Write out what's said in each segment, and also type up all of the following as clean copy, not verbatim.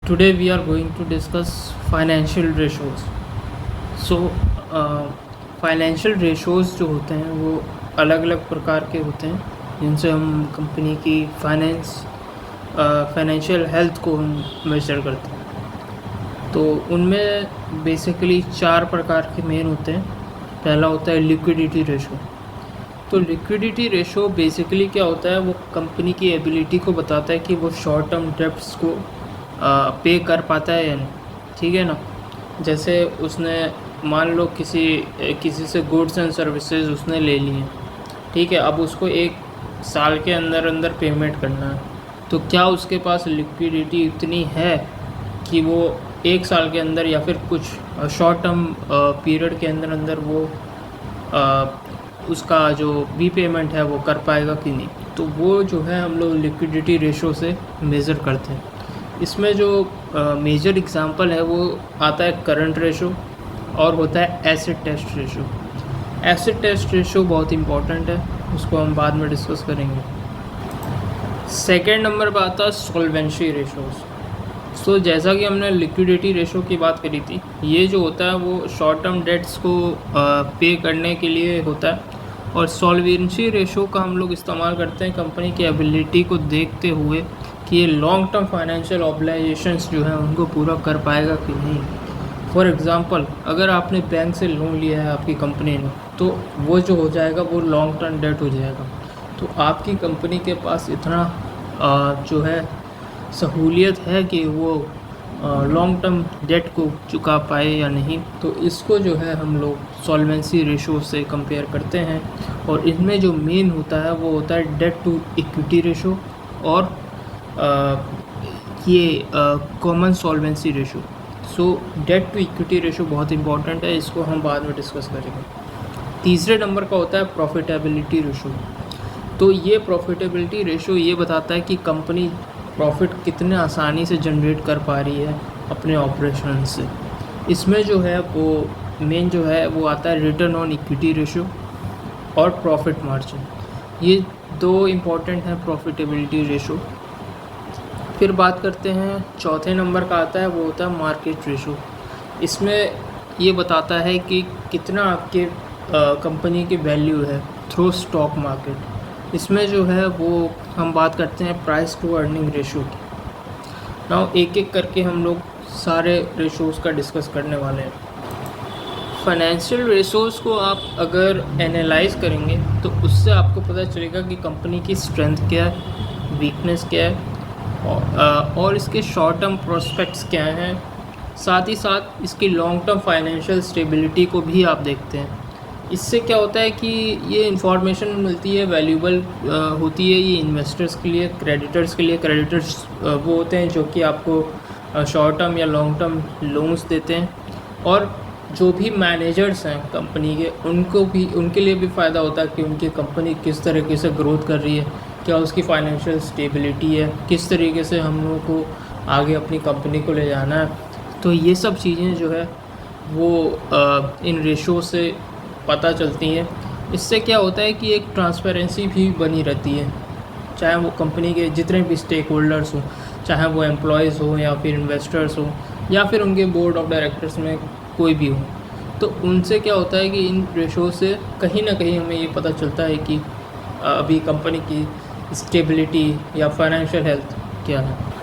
Today we are going to discuss financial ratios. So financial ratios जो होते हैं वो अलग अलग प्रकार के होते हैं जिनसे हम कंपनी की फाइनेंशियल हेल्थ को हम मेजर करते हैं। तो उनमें बेसिकली 4 प्रकार के मेन होते हैं। पहला होता है लिक्विडिटी रेशो। तो लिक्विडिटी रेशो बेसिकली क्या होता है, वो कंपनी की एबिलिटी को बताता है कि वो शॉर्ट टर्म डेब्ट्स को पे कर पाता है या नहीं। ठीक है ना। जैसे उसने मान लो किसी से गुड्स एंड सर्विसेज उसने ले ली हैं, ठीक है। अब उसको 1 साल के अंदर अंदर पेमेंट करना है, तो क्या उसके पास लिक्विडिटी इतनी है कि वो 1 साल के अंदर या फिर कुछ शॉर्ट टर्म पीरियड के अंदर अंदर वो उसका जो भी पेमेंट है वो कर पाएगा कि नहीं। तो वो जो है हम लोग लिक्विडिटी रेशो से मेज़र करते हैं। इसमें जो मेजर एग्जांपल है वो आता है करंट रेशो और होता है acid test ratio. Acid test ratio बहुत इंपॉर्टेंट है, उसको हम बाद में डिस्कस करेंगे। सेकेंड नंबर पर आता है सॉल्वेंसी रेशोज़। सो जैसा कि हमने लिक्विडिटी रेशो की बात करी थी, ये जो होता है वो शॉर्ट टर्म डेट्स को पे करने के लिए होता है। और सॉल्वेंसी रेशो का हम लोग इस्तेमाल करते हैं कंपनी की एबिलिटी को देखते हुए कि ये लॉन्ग टर्म फाइनेंशियल ऑब्लिगेशंस जो हैं उनको पूरा कर पाएगा कि नहीं। फॉर एग्ज़ाम्पल, अगर आपने बैंक से लोन लिया है आपकी कंपनी ने, तो वो जो हो जाएगा वो लॉन्ग टर्म डेट हो जाएगा। तो आपकी कंपनी के पास इतना जो है सहूलियत है कि वो लॉन्ग टर्म डेट को चुका पाए या नहीं। तो इसको जो है हम लोग सॉल्वेंसी रेशो से कंपेयर करते हैं। और इसमें जो मेन होता है वो होता है डेट टू इक्विटी रेशो और ये common solvency ratio. So debt to equity ratio बहुत इंपॉर्टेंट है, इसको हम बाद में डिस्कस करेंगे। तीसरे नंबर का होता है प्रॉफिटेबिलिटी रेशो। तो ये प्रॉफिटेबिलिटी रेशो ये बताता है कि कंपनी प्रॉफिट कितने आसानी से जनरेट कर पा रही है अपने ऑपरेशन से। इसमें जो है वो मेन जो है वो आता है रिटर्न ऑन इक्विटी रेशो और प्रॉफिट मार्जिन। ये 2 इम्पॉर्टेंट हैं प्रॉफिटेबिलिटी रेशो। फिर बात करते हैं चौथे नंबर का आता है वो होता है मार्केट रेशो। इसमें ये बताता है कि कितना आपके कंपनी की वैल्यू है थ्रू स्टॉक मार्केट। इसमें जो है वो हम बात करते हैं प्राइस टू अर्निंग रेशो की। नाउ एक एक करके हम लोग सारे रेशोज़ का डिस्कस करने वाले हैं। फाइनेंशियल रेशोज़ को आप अगर एनालाइज करेंगे तो उससे आपको पता चलेगा कि कंपनी की स्ट्रेंथ क्या है, वीकनेस क्या है और इसके शॉर्ट टर्म प्रोस्पेक्ट्स क्या हैं। साथ ही साथ इसकी लॉन्ग टर्म फाइनेंशियल स्टेबिलिटी को भी आप देखते हैं। इससे क्या होता है कि ये इंफॉर्मेशन मिलती है, वैल्यूबल होती है ये इन्वेस्टर्स के लिए, क्रेडिटर्स के लिए। क्रेडिटर्स वो होते हैं जो कि आपको शॉर्ट टर्म या लॉन्ग टर्म लोन्स देते हैं। और जो भी मैनेजर्स हैं कंपनी के, उनके लिए भी फ़ायदा होता है कि उनकी कंपनी किस तरीके से ग्रोथ कर रही है, क्या उसकी फाइनेंशियल स्टेबिलिटी है, किस तरीके से हम लोगों को आगे अपनी कंपनी को ले जाना है। तो ये सब चीज़ें जो है वो इन रेशो से पता चलती हैं। इससे क्या होता है कि एक ट्रांसपेरेंसी भी बनी रहती है, चाहे वो कंपनी के जितने भी स्टेक होल्डर्स हों, चाहे वो एम्प्लॉयज़ हों या फिर इन्वेस्टर्स हों या फिर उनके बोर्ड ऑफ डायरेक्टर्स में कोई भी हो। तो उनसे क्या होता है कि इन रेशो से कहीं ना कहीं हमें ये पता चलता है कि अभी कंपनी की स्टेबिलिटी या फाइनेंशियल हेल्थ क्या है।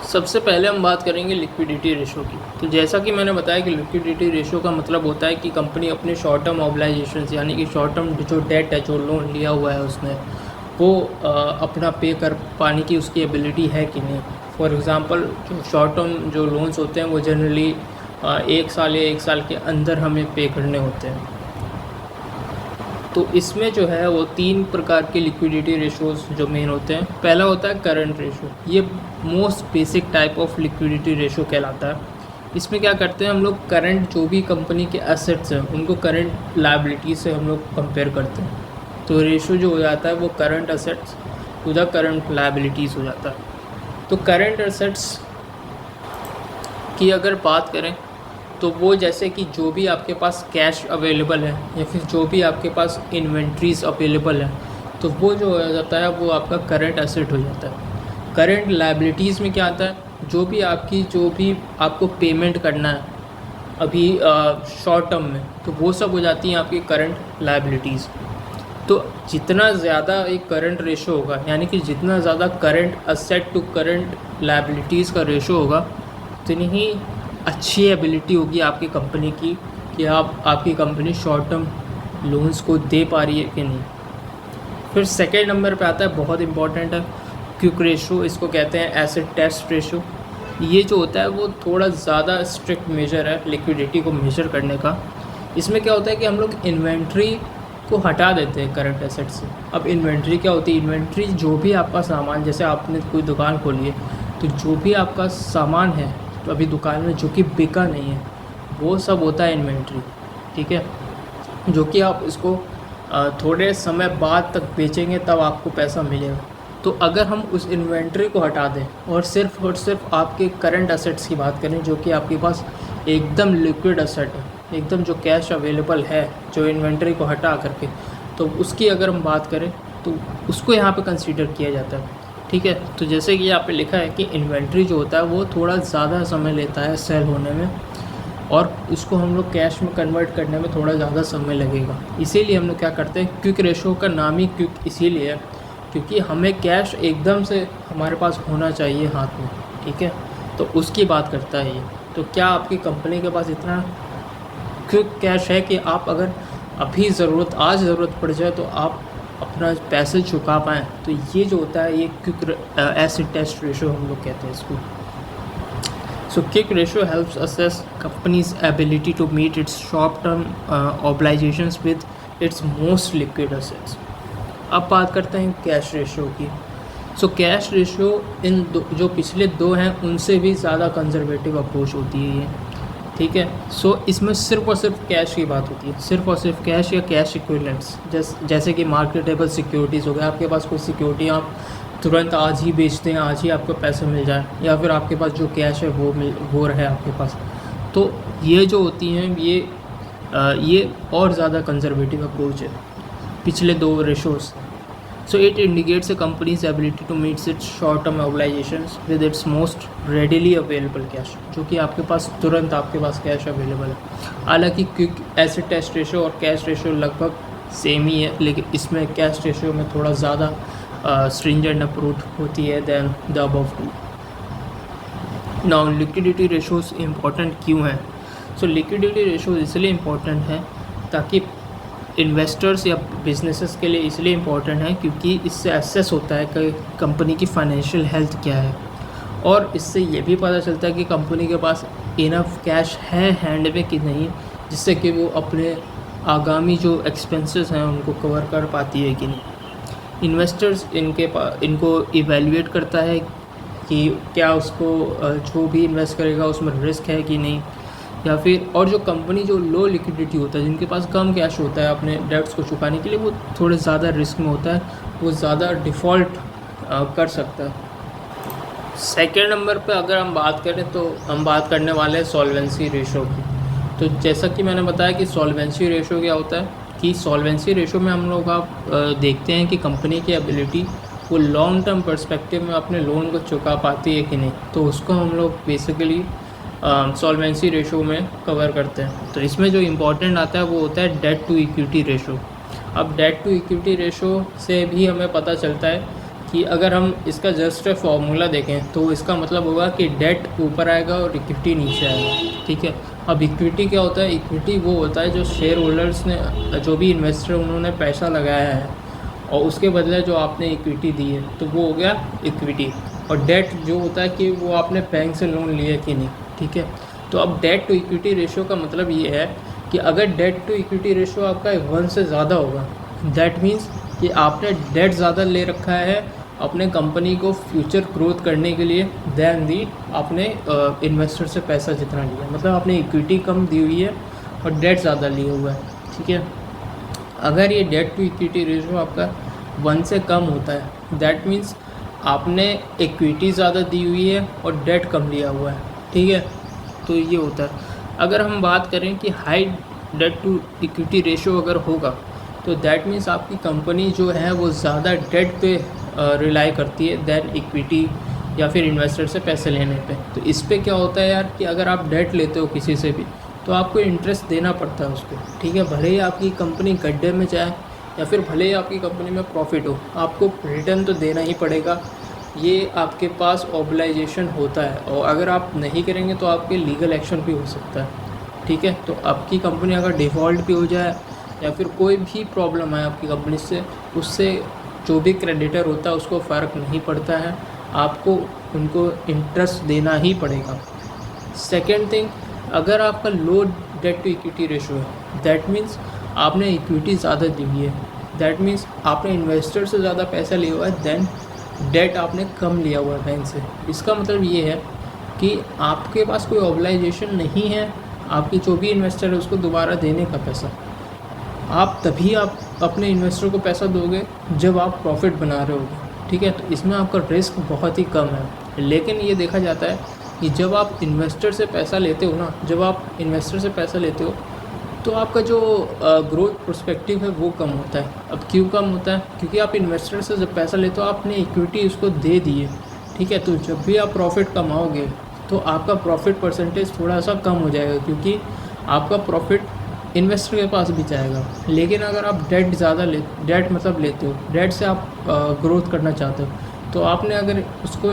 सबसे पहले हम बात करेंगे लिक्विडिटी रेशो की। तो जैसा कि मैंने बताया कि लिक्विडिटी रेशो का मतलब होता है कि कंपनी अपने शॉर्ट टर्म ऑब्लिगेशंस यानी कि शॉर्ट टर्म जो डेट है, जो लोन लिया हुआ है उसने, वो अपना पे कर पाने की उसकी एबिलिटी है कि नहीं। फॉर एग्ज़ाम्पल, जो शॉर्ट टर्म जो लोन्स होते हैं वो जनरली 1 साल या 1 साल के अंदर हमें पे करने होते हैं। तो इसमें जो है वो 3 प्रकार के लिक्विडिटी रेशोज़ जो मेन होते हैं। पहला होता है करंट रेशो। ये most basic type of liquidity ratio कहलाता है। इसमें क्या करते हैं हम लोग, करंट जो भी कंपनी के एसेट्स हैं उनको करंट लायबिलिटी से हम लोग कंपेयर करते हैं। तो रेशो जो हो जाता है वो current assets to the current liabilities हो जाता है। तो करंट एसेट्स की अगर बात करें तो वो जैसे कि जो भी आपके पास कैश अवेलेबल है या फिर जो भी आपके पास इन्वेंट्रीज अवेलेबल है, तो वो जो हो जाता है वो आपका करंट एसेट हो जाता है। करंट लायबिलिटीज़ में क्या आता है, जो भी आपको पेमेंट करना है अभी शॉर्ट टर्म में, तो वो सब हो जाती हैं आपकी करंट लायबिलिटीज़। तो जितना ज़्यादा एक करंट रेशो होगा, यानी कि जितना ज़्यादा current asset to current liabilities का रेशो होगा, उतनी ही अच्छी एबिलिटी होगी आपकी कंपनी की कि आपकी कंपनी शॉर्ट टर्म लोन्स को दे पा रही है कि नहीं। फिर सेकेंड नंबर पे आता है, बहुत इंपॉर्टेंट है, क्विक रेशो। इसको कहते हैं एसिड टेस्ट रेशो। ये जो होता है वो थोड़ा ज़्यादा स्ट्रिक्ट मेजर है लिक्विडिटी को मेजर करने का। इसमें क्या होता है कि हम लोग इन्वेंट्री को हटा देते हैं करंट एसेट से। अब इन्वेंट्री क्या होती है? इन्वेंट्री जो भी आपका सामान, जैसे आपने कोई दुकान खोली है तो जो भी आपका सामान है तो अभी दुकान में जो कि बिका नहीं है, वो सब होता है इन्वेंट्री, ठीक है, जो कि आप इसको थोड़े समय बाद तक बेचेंगे तब आपको पैसा मिलेगा। तो अगर हम उस इन्वेंट्री को हटा दें और सिर्फ आपके करंट असेट्स की बात करें, जो कि आपके पास एकदम लिक्विड असेट है, एकदम जो कैश अवेलेबल है, जो इन्वेंट्री को हटा करके, तो उसकी अगर हम बात करें तो उसको यहाँ पे कंसीडर किया जाता है, ठीक है। तो जैसे कि यहाँ पे लिखा है कि इन्वेंट्री जो होता है वो थोड़ा ज़्यादा समय लेता है सेल होने में, और इसको हम लोग कैश में कन्वर्ट करने में थोड़ा ज़्यादा समय लगेगा। इसीलिए हम लोग क्या करते हैं, क्विक रेशो का नाम ही क्विक इसीलिए है क्योंकि हमें कैश एकदम से हमारे पास होना चाहिए हाथ में, ठीक है। तो उसकी बात करता है ये। तो क्या आपकी कंपनी के पास इतना क्विक कैश है कि आप अगर अभी आज ज़रूरत पड़ जाए तो आप अपना पैसे चुका पाएँ? तो ये जो होता है ये क्विक एसिड टेस्ट रेशो हम लोग कहते हैं इसको। So quick ratio helps assess company's ability to meet its short-term obligations with its most liquid assets. अब बात करते हैं कैश रेशियो की। सो कैश रेशियो जो पिछले दो हैं उनसे भी ज़्यादा कंजर्वेटिव अप्रोच होती है ये, ठीक है। सो इसमें सिर्फ और सिर्फ कैश की बात होती है, सिर्फ और सिर्फ कैश या कैश इक्विवेलेंट्स, जैसे कि मार्केटेबल सिक्योरिटीज़ हो गया। आपके पास कोई सिक्योरिटी आप तुरंत आज ही बेच दें, आज ही आपको पैसे मिल जाए, या फिर आपके पास जो कैश है वो रहे आपके पास। तो ये जो होती हैं ये और ज़्यादा कंजर्वेटिव अप्रोच है पिछले दो ratios. So it indicates a company's ability to meets its short term mobilisations with its most readily available cash, जो कि आपके पास तुरंत आपके पास कैश अवेलेबल है। हालांकि क्विक एसिड टेस्ट रेशो और कैश रेशो लगभग सेम ही है, लेकिन इसमें कैश रेशो में थोड़ा ज़्यादा stringent approach होती है than the above two. Now liquidity ratios important क्यों हैं? So liquidity ratios इसलिए important है ताकि इन्वेस्टर्स या बिजनेसेस के लिए इसलिए इम्पोर्टेंट है क्योंकि इससे एसेस होता है कि कंपनी की फाइनेंशियल हेल्थ क्या है, और इससे ये भी पता चलता है कि कंपनी के पास इनफ कैश है हैंड में कि नहीं, जिससे कि वो अपने आगामी जो एक्सपेंसेस हैं उनको कवर कर पाती है कि नहीं। इन्वेस्टर्स इनको इवेल्युएट करता है कि क्या उसको जो भी इन्वेस्ट करेगा उसमें रिस्क है कि नहीं, या फिर और जो कंपनी जो लो लिक्विडिटी होता है, जिनके पास कम कैश होता है अपने डेट्स को चुकाने के लिए, वो थोड़े ज़्यादा रिस्क में होता है, वो ज़्यादा डिफ़ॉल्ट कर सकता है। सेकेंड नंबर पे अगर हम बात करें तो हम बात करने वाले हैं सॉल्वेंसी रेशो की। तो जैसा कि मैंने बताया कि सॉल्वेंसी रेशो क्या होता है कि सॉल्वेंसी रेशो में हम लोग आप देखते हैं कि कंपनी की एबिलिटी वो लॉन्ग टर्म पर्सपेक्टिव में अपने लोन को चुका पाती है कि नहीं, तो उसको हम लोग बेसिकली सॉल्वेंसी रेशो में कवर करते हैं। तो इसमें जो इम्पोर्टेंट आता है वो होता है डेट टू इक्विटी रेशो। अब डेट टू इक्विटी रेशो से भी हमें पता चलता है कि अगर हम इसका जस्ट फॉर्मूला देखें तो इसका मतलब होगा कि डेट ऊपर आएगा और इक्विटी नीचे आएगा, ठीक है। अब इक्विटी क्या होता है? इक्विटी वो होता है जो शेयर होल्डर्स ने, जो भी इन्वेस्टर उन्होंने पैसा लगाया है और उसके बदले जो आपने इक्विटी दी है, तो वो हो गया इक्विटी। और डेट जो होता है कि वो आपने बैंक से लोन लिया कि नहीं, ठीक है। तो अब डेट टू इक्विटी रेशो का मतलब ये है कि अगर डेट टू इक्विटी रेशो आपका 1 से ज़्यादा होगा, दैट मीन्स कि आपने डेट ज़्यादा ले रखा है अपने कंपनी को फ्यूचर ग्रोथ करने के लिए दैन दी आपने इन्वेस्टर से पैसा जितना लिया, मतलब आपने इक्विटी कम दी हुई है और डेट ज़्यादा लिया हुआ है, ठीक है। अगर ये डेट टू इक्विटी रेशो आपका 1 से कम होता है, दैट मीन्स आपने इक्विटी ज़्यादा दी हुई है और डेट कम लिया हुआ है, ठीक है। तो ये होता है। अगर हम बात करें कि high debt to equity ratio अगर होगा तो दैट मीन्स आपकी कंपनी जो है वो ज़्यादा डेट पे रिलाई करती है दैन इक्विटी या फिर इन्वेस्टर से पैसे लेने पे। तो इस पे क्या होता है यार कि अगर आप डेट लेते हो किसी से भी तो आपको इंटरेस्ट देना पड़ता है उसको, ठीक है। भले ही आपकी कंपनी गड्ढे में जाए या फिर भले ही आपकी कंपनी में प्रॉफिट हो, आपको रिटर्न तो देना ही पड़ेगा। ये आपके पास ऑब्लाइजेशन होता है, और अगर आप नहीं करेंगे तो आपके लीगल एक्शन भी हो सकता है, ठीक है। तो आपकी कंपनी अगर डिफ़ॉल्ट भी हो जाए या फिर कोई भी प्रॉब्लम आए आपकी कंपनी से, उससे जो भी क्रेडिटर होता है उसको फ़र्क नहीं पड़ता है, आपको उनको इंटरेस्ट देना ही पड़ेगा। सेकेंड थिंग, अगर आपका लो डेट टू इक्विटी रेशो है, दैट मीन्स आपने इक्विटी ज़्यादा दी हुई है, दैट मीन्स आपने इन्वेस्टर से ज़्यादा पैसा लिया हुआ है, देन डेट आपने कम लिया हुआ है बैंक से। इसका मतलब ये है कि आपके पास कोई ऑब्लाइजेशन नहीं है आपकी जो भी इन्वेस्टर है उसको दोबारा देने का पैसा। आप तभी आप अपने इन्वेस्टर को पैसा दोगे जब आप प्रॉफिट बना रहे होगे, ठीक है। तो इसमें आपका रिस्क बहुत ही कम है। लेकिन ये देखा जाता है कि जब आप इन्वेस्टर से पैसा लेते हो ना, जब आप इन्वेस्टर से पैसा लेते हो तो आपका जो ग्रोथ पर्सपेक्टिव है वो कम होता है। अब क्यों कम होता है? क्योंकि आप इन्वेस्टर से जब पैसा लेते हो आपने इक्विटी उसको दे दी है, ठीक है। तो जब भी आप प्रॉफिट कमाओगे तो आपका प्रॉफिट परसेंटेज थोड़ा सा कम हो जाएगा, क्योंकि आपका प्रॉफिट इन्वेस्टर के पास भी जाएगा। लेकिन अगर आप डेट ज़्यादा डेट मतलब लेते हो, डेट से आप ग्रोथ करना चाहते हो, तो आपने अगर उसको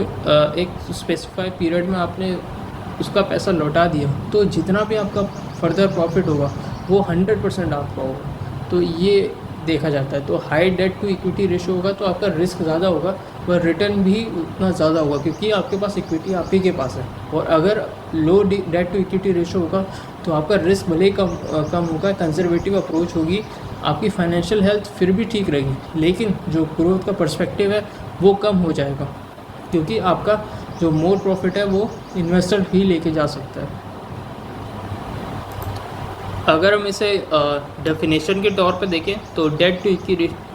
एक स्पेसिफाइड पीरियड में आपने उसका पैसा लौटा दिया तो जितना भी आपका फर्दर प्रॉफिट होगा वो 100% आपका होगा। तो ये देखा जाता है। तो high debt to equity ratio होगा तो आपका रिस्क ज़्यादा होगा और रिटर्न भी उतना ज़्यादा होगा, क्योंकि आपके पास इक्विटी आप ही के पास है। और अगर लो डेट टू इक्विटी रेशो होगा तो आपका रिस्क भले ही कम होगा, कंजर्वेटिव अप्रोच होगी, आपकी फाइनेंशियल हेल्थ फिर भी ठीक रहेगी, लेकिन जो ग्रोथ का पर्सपेक्टिव है वो कम हो जाएगा, क्योंकि आपका जो मोर प्रॉफिट है वो इन्वेस्टर ही लेके जा सकता है। अगर हम इसे डेफिनेशन के तौर पे देखें तो debt to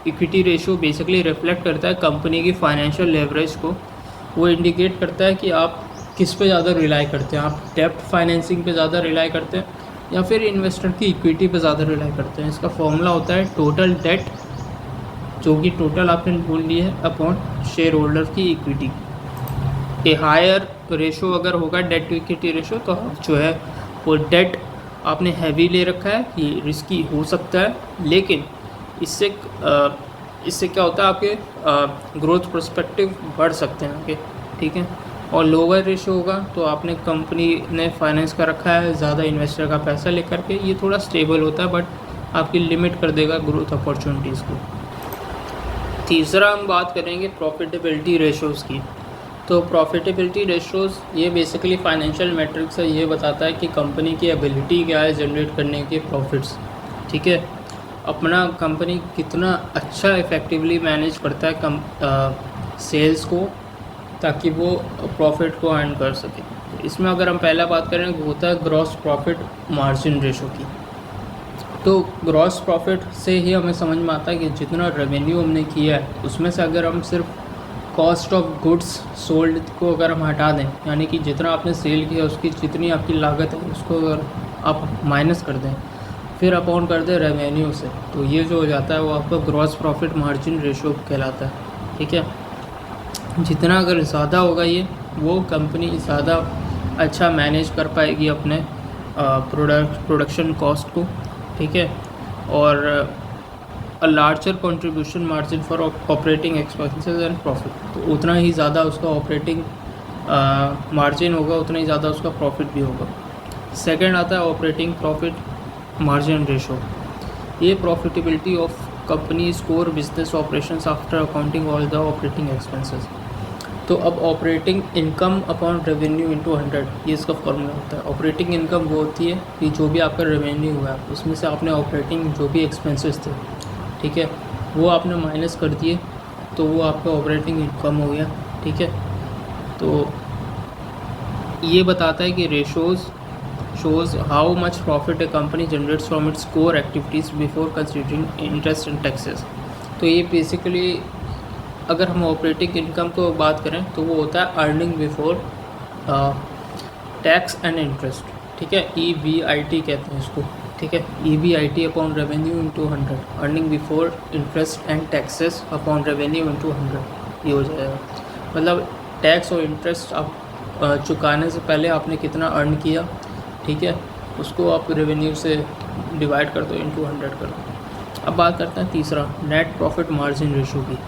equity ratio basically reflect करता है कंपनी की फाइनेंशियल लेवरेज को। वो इंडिकेट करता है कि आप किस पे ज़्यादा रिलाई करते हैं, आप डेप्ट फाइनेंसिंग पे ज़्यादा रिलाई करते हैं या फिर इन्वेस्टर की इक्विटी पे ज़्यादा रिलाई करते हैं। इसका फॉर्मूला होता है टोटल डेट, जो कि टोटल आपने बोल ली है, अपॉन शेयर होल्डर की इक्विटी। ए हायर रेशो अगर होगा डेट टू इक्विटी रेशो तो जो है वो डेट आपने हैवी ले रखा है, ये रिस्की हो सकता है, लेकिन इससे क्या होता है आपके ग्रोथ पर्सपेक्टिव बढ़ सकते हैं आपके, ठीक है। और लोअर रेशो होगा तो आपने कंपनी ने फाइनेंस कर रखा है ज़्यादा इन्वेस्टर का पैसा लेकर के, ये थोड़ा स्टेबल होता है बट आपकी लिमिट कर देगा ग्रोथ अपॉर्चुनिटीज़ को। तीसरा हम बात करेंगे प्रॉफिटेबिलिटी रेशोज़ की। तो प्रॉफिटेबिलिटी रेशोज़ ये बेसिकली फाइनेंशियल मैट्रिक्स है, ये बताता है कि कंपनी की एबिलिटी क्या है जनरेट करने के प्रॉफिट्स, ठीक है। अपना कंपनी कितना अच्छा इफ़ेक्टिवली मैनेज करता है सेल्स को, ताकि वो प्रॉफिट को अर्न कर सके। इसमें अगर हम पहला बात करें वो होता है ग्रॉस प्रॉफिट मार्जिन रेशो की। तो ग्रॉस प्रॉफिट से ही हमें समझ में आता है कि जितना रेवेन्यू हमने किया है उसमें से अगर हम सिर्फ कॉस्ट ऑफ गुड्स सोल्ड को अगर हम हटा दें, यानी कि जितना आपने सेल किया उसकी जितनी आपकी लागत है उसको अगर आप माइनस कर दें, फिर अपॉन कर दें रेवेन्यू से, तो ये जो हो जाता है वो आपका ग्रॉस प्रॉफिट मार्जिन रेशो कहलाता है, ठीक है। जितना अगर ज़्यादा होगा ये, वो कंपनी ज़्यादा अच्छा मैनेज कर पाएगी अपने प्रोडक्शन कॉस्ट को, ठीक है। और a larger contribution margin for operating expenses and profit, तो उतना ही ज़्यादा उसका ऑपरेटिंग मार्जिन होगा, उतना ही ज़्यादा उसका प्रॉफिट भी होगा। सेकंड आता है ऑपरेटिंग प्रॉफिट मार्जिन रेशो। ये profitability of companies core business operations after accounting all the operating expenses. तो अब operating income upon revenue into 100, ये इसका फॉर्मूला होता है। ऑपरेटिंग इनकम वो होती है कि जो भी आपका रेवेन्यू हुआ उसमें से आपने ऑपरेटिंग जो भी एक्सपेंसेस थे, ठीक है, वो आपने माइनस कर दिए तो वो आपका ऑपरेटिंग इनकम हो गया, ठीक है। तो ये बताता है कि ratios shows how much profit a company generates from its core activities before considering interest and taxes। तो ये बेसिकली अगर हम ऑपरेटिंग इनकम को बात करें तो वो होता है earning before tax and interest, ठीक है, EBIT कहते हैं इसको, ठीक है। EBIT upon revenue into 100, earning before interest and taxes upon revenue into 100, ये हो जाएगा। मतलब टैक्स और इंटरेस्ट आप चुकाने से पहले आपने कितना अर्न किया, ठीक है, उसको आप रेवेन्यू से डिवाइड कर दो, इंटू 100 कर दो। अब बात करते हैं तीसरा, नेट प्रॉफिट मार्जिन रेशो की।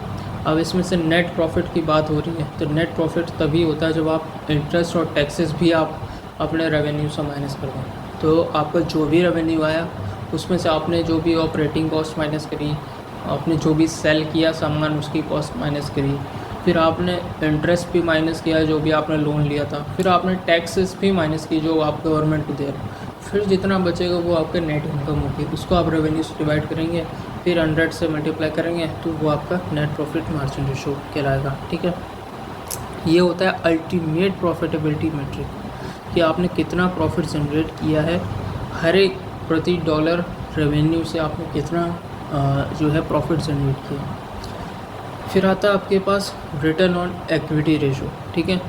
अब इसमें से नेट प्रॉफिट की बात हो रही है, तो नेट प्रॉफिट तभी होता है जब आप इंटरेस्ट और टैक्सेस भी आप अपने रेवेन्यू से माइनस कर दें। तो आपका जो भी रेवेन्यू आया उसमें से आपने जो भी ऑपरेटिंग कॉस्ट माइनस करी, आपने जो भी सेल किया सामान उसकी कॉस्ट माइनस करी, फिर आपने इंटरेस्ट भी माइनस किया जो भी आपने लोन लिया था, फिर आपने टैक्सेस भी माइनस की जो आप गवर्नमेंट को दे रहे हो, फिर जितना बचेगा वो आपका नेट इनकम होगी, उसको आप रेवेन्यू से डिवाइड करेंगे, फिर 100 से मल्टीप्लाई करेंगे, तो वो आपका नेट प्रॉफिट मार्जिन रेशो कहलाएगा, ठीक है। ये होता है अल्टीमेट प्रॉफिटेबिलिटी मेट्रिक, कि आपने कितना प्रॉफिट जनरेट किया है, हर एक प्रति डॉलर रेवेन्यू से आपने कितना जो है प्रॉफिट जनरेट किया। फिर आता है आपके पास रिटर्न ऑन इक्विटी रेशो, ठीक है,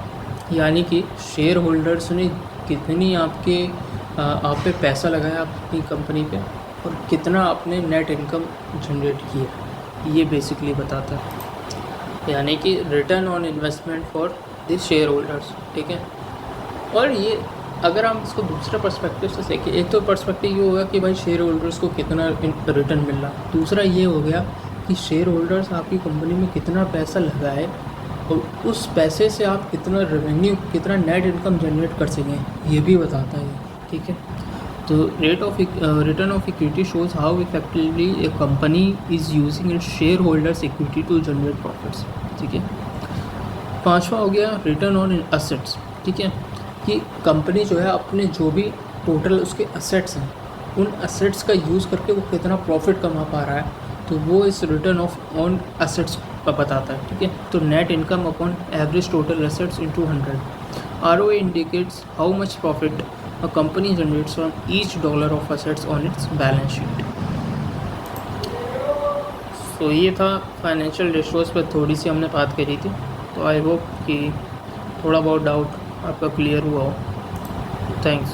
यानी कि शेयर होल्डर्स ने कितनी आप पे पैसा लगाया अपनी कंपनी पे और कितना आपने नेट इनकम जनरेट किया, ये बेसिकली बताता है, यानी कि return on investment for the share holders, ठीक है। और ये अगर हम इसको दूसरे पर्सपेक्टिव से देखें, एक तो पर्सपेक्टिव ये होगा कि भाई शेयर होल्डर्स को कितना रिटर्न मिल रहा, दूसरा ये हो गया कि शेयर होल्डर्स आपकी कंपनी में कितना पैसा लगाए और उस पैसे से आप कितना रेवेन्यू, कितना नेट इनकम जनरेट कर सकें, ये भी बताता है, ठीक है। तो return of equity shows how effectively a company is using its shareholders equity to generate profits, ठीक है। पांचवा हो गया रिटर्न ऑन असेट्स, ठीक है, कि कंपनी जो है अपने जो भी टोटल उसके असेट्स हैं उन असेट्स का यूज़ करके वो कितना प्रॉफिट कमा पा रहा है, तो वो इस रिटर्न ऑफ ऑन असेट्स का बताता है, ठीक है। तो net income upon average total assets into 100। ROA indicates how much profit a company generates from each dollar of assets on it's balance sheet. तो ये था फाइनेंशियल रेशोज़ पर थोड़ी सी हमने बात करी थी, तो आई होप कि थोड़ा बहुत डाउट आपका क्लियर हुआ हो। थैंक्स।